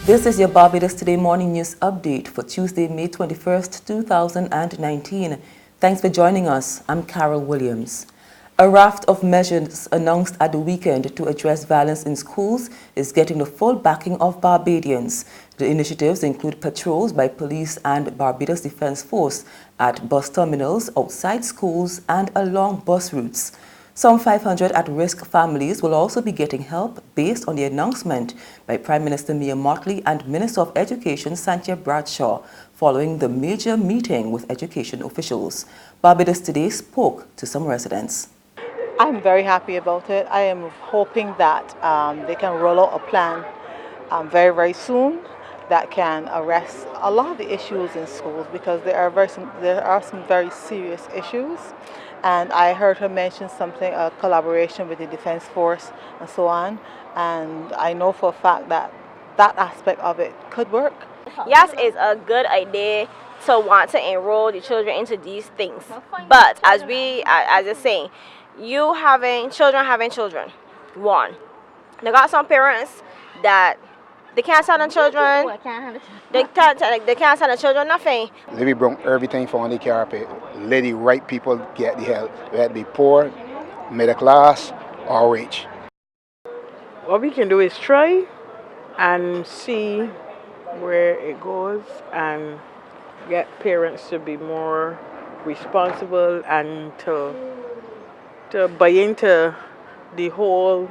This is your Barbados Today morning news update for Tuesday, May 21st, 2019. Thanks for joining us. I'm Carol Williams. A raft of measures announced at the weekend to address violence in schools is getting the full backing of Barbadians. The initiatives include patrols by police and Barbados Defense Force at bus terminals, outside schools, and along bus routes. Some 500 at-risk families will also be getting help based on the announcement by Prime Minister Mia Mottley and Minister of Education Cynthia Bradshaw following the major meeting with education officials. Barbados Today spoke to some residents. I'm very happy about it. I am hoping that they can roll out a plan very, very soon that can arrest a lot of the issues in schools, because there are some very serious issues. And I heard her mention something, a collaboration with the Defense Force and so on. And I know for a fact that that aspect of it could work. Yes, it's a good idea to want to enroll the children into these things. But as you're saying, children having children. One, they got some parents that they can't send the children. They can't send the children nothing. Let me bring everything from the carpet. Let the right people get the help. Let it be poor, middle class, or rich. What we can do is try and see where it goes and get parents to be more responsible and to buy into the whole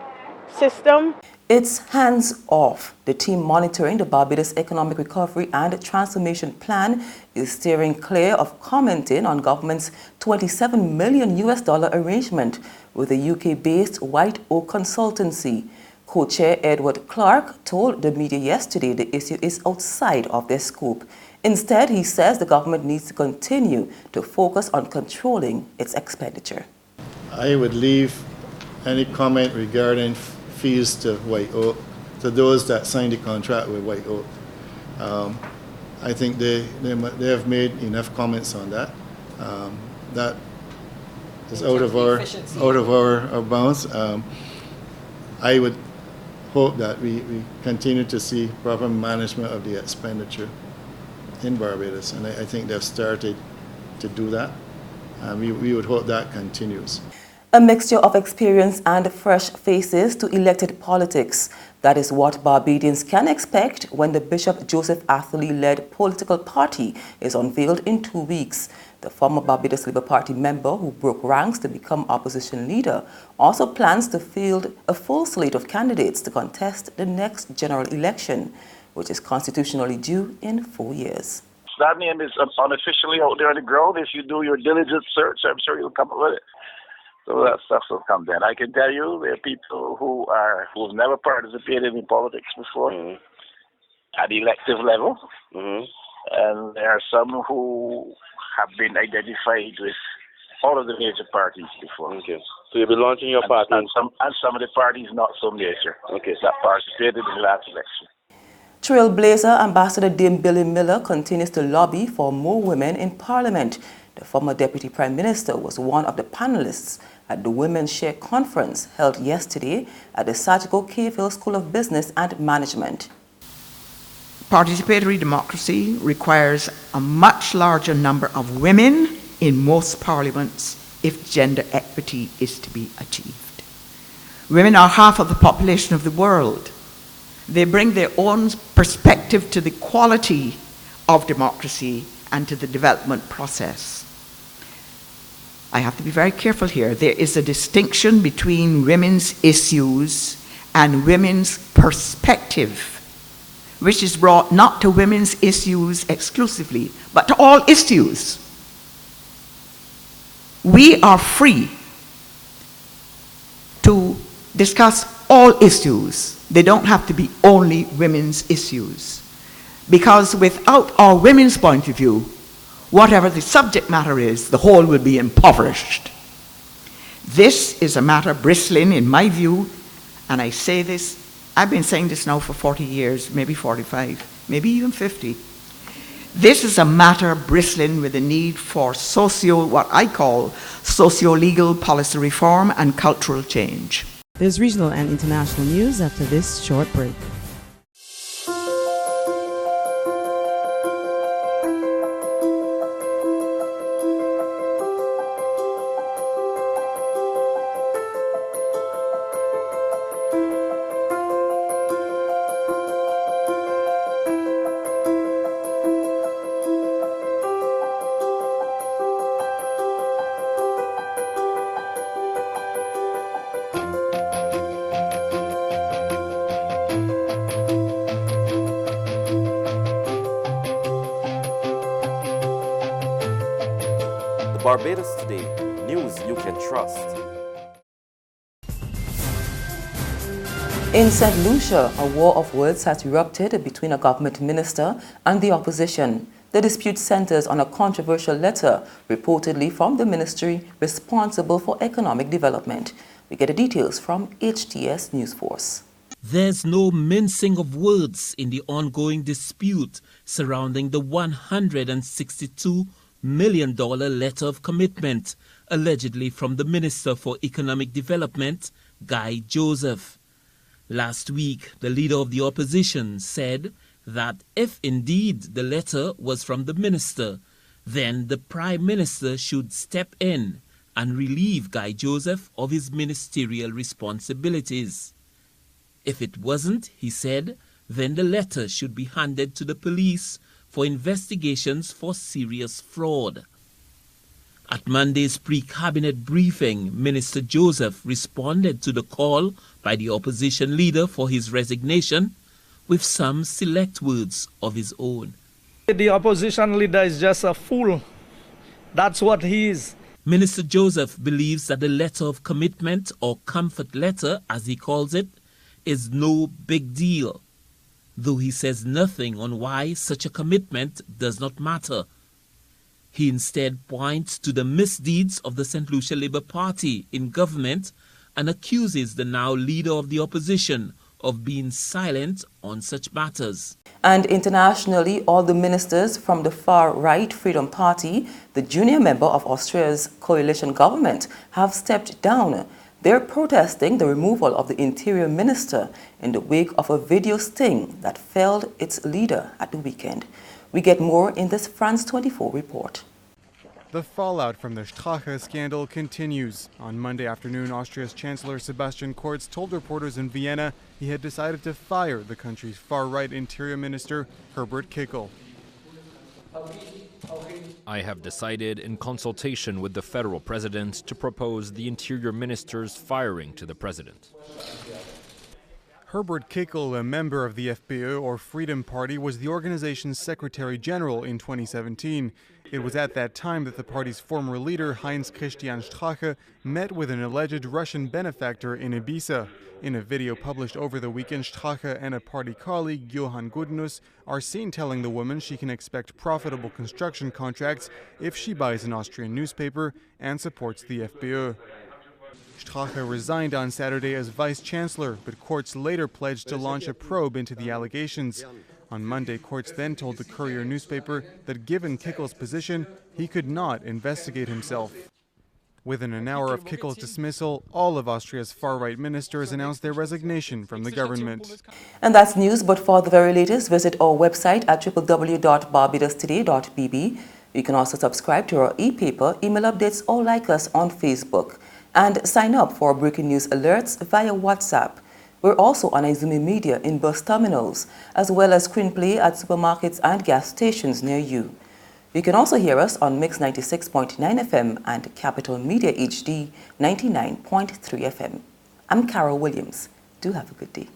system. It's hands off. The team monitoring the Barbados Economic Recovery and Transformation Plan is steering clear of commenting on government's $27 million arrangement with the UK-based White Oak consultancy. Co-chair Edward Clark told the media yesterday the issue is outside of their scope. Instead, he says the government needs to continue to focus on controlling its expenditure. I would leave any comment regarding fees to White Oak to those that signed the contract with White Oak. I think they have made enough comments on that. That is out of our bounds. I would hope that we continue to see proper management of the expenditure in Barbados, and I think they've started to do that. We would hope that continues. A mixture of experience and fresh faces to elected politics. That is what Barbadians can expect when the Bishop Joseph Atherley-led political party is unveiled in 2 weeks. The former Barbados Labour Party member who broke ranks to become opposition leader also plans to field a full slate of candidates to contest the next general election, which is constitutionally due in 4 years. That name is unofficially out there on the ground. If you do your diligent search, I'm sure you'll come up with it. So that stuff will come then. I can tell you there are people who've never participated in politics before at the elective level, and there are some who have been identified with all of the major parties before. Okay. So you'll be launching your party, and some of the parties not so major. Okay. That participated in the last election. Trailblazer Ambassador Dame Billy Miller continues to lobby for more women in Parliament. The former Deputy Prime Minister was one of the panelists at the Women's Share Conference held yesterday at the Surgical Cahill School of Business and Management. Participatory democracy requires a much larger number of women in most parliaments if gender equity is to be achieved. Women are half of the population of the world. They bring their own perspective to the quality of democracy and to the development process. I have to be very careful here. There is a distinction between women's issues and women's perspective, which is brought not to women's issues exclusively, but to all issues. We are free to discuss all issues. They don't have to be only women's issues. Because without our women's point of view, whatever the subject matter is, the whole will be impoverished. This is a matter bristling, in my view, and I say this, I've been saying this now for 40 years, maybe 45, maybe even 50. This is a matter bristling with the need for what I call socio-legal policy reform and cultural change. There's regional and international news after this short break. Barbados Today, news you can trust. In St. Lucia, a war of words has erupted between a government minister and the opposition. The dispute centers on a controversial letter reportedly from the ministry responsible for economic development. We get the details from HTS News Force. There's no mincing of words in the ongoing dispute surrounding the $162 million letter of commitment, allegedly from the Minister for Economic Development, Guy Joseph. Last week, the leader of the opposition said that if indeed the letter was from the minister, then the Prime Minister should step in and relieve Guy Joseph of his ministerial responsibilities. If it wasn't, he said, then the letter should be handed to the police for investigations for serious fraud. At Monday's pre-cabinet briefing, Minister Joseph responded to the call by the opposition leader for his resignation with some select words of his own. The opposition leader is just a fool. That's what he is. Minister Joseph believes that the letter of commitment, or comfort letter as he calls it, is no big deal, though he says nothing on why such a commitment does not matter. He instead points to the misdeeds of the St. Lucia Labour Party in government and accuses the now leader of the opposition of being silent on such matters. And internationally, all the ministers from the far-right Freedom Party, the junior member of Austria's coalition government, have stepped down. They're protesting the removal of the interior minister in the wake of a video sting that felled its leader at the weekend. We get more in this France 24 report. The fallout from the Strache scandal continues. On Monday afternoon, Austria's Chancellor Sebastian Kurz told reporters in Vienna he had decided to fire the country's far-right Interior Minister, Herbert Kickl. I have decided, in consultation with the federal president, to propose the Interior Minister's firing to the president. Herbert Kickl, a member of the FPÖ or Freedom Party, was the organization's Secretary General in 2017. It was at that time that the party's former leader, Heinz Christian Strache, met with an alleged Russian benefactor in Ibiza. In a video published over the weekend, Strache and a party colleague, Johann Gudnus, are seen telling the woman she can expect profitable construction contracts if she buys an Austrian newspaper and supports the FPÖ. Strache resigned on Saturday as vice-chancellor, but Kurz later pledged to launch a probe into the allegations. On Monday, Kurz then told the Courier newspaper that given Kickl's position, he could not investigate himself. Within an hour of Kickl's dismissal, all of Austria's far-right ministers announced their resignation from the government. And that's news, but for the very latest, visit our website at www.barbadostoday.bb. You can also subscribe to our e-paper, email updates, or like us on Facebook. And sign up for breaking news alerts via WhatsApp. We're also on Izumi Media in bus terminals, as well as screenplay at supermarkets and gas stations near you. You can also hear us on Mix 96.9 FM and Capital Media HD 99.3 FM. I'm Carol Williams. Do have a good day.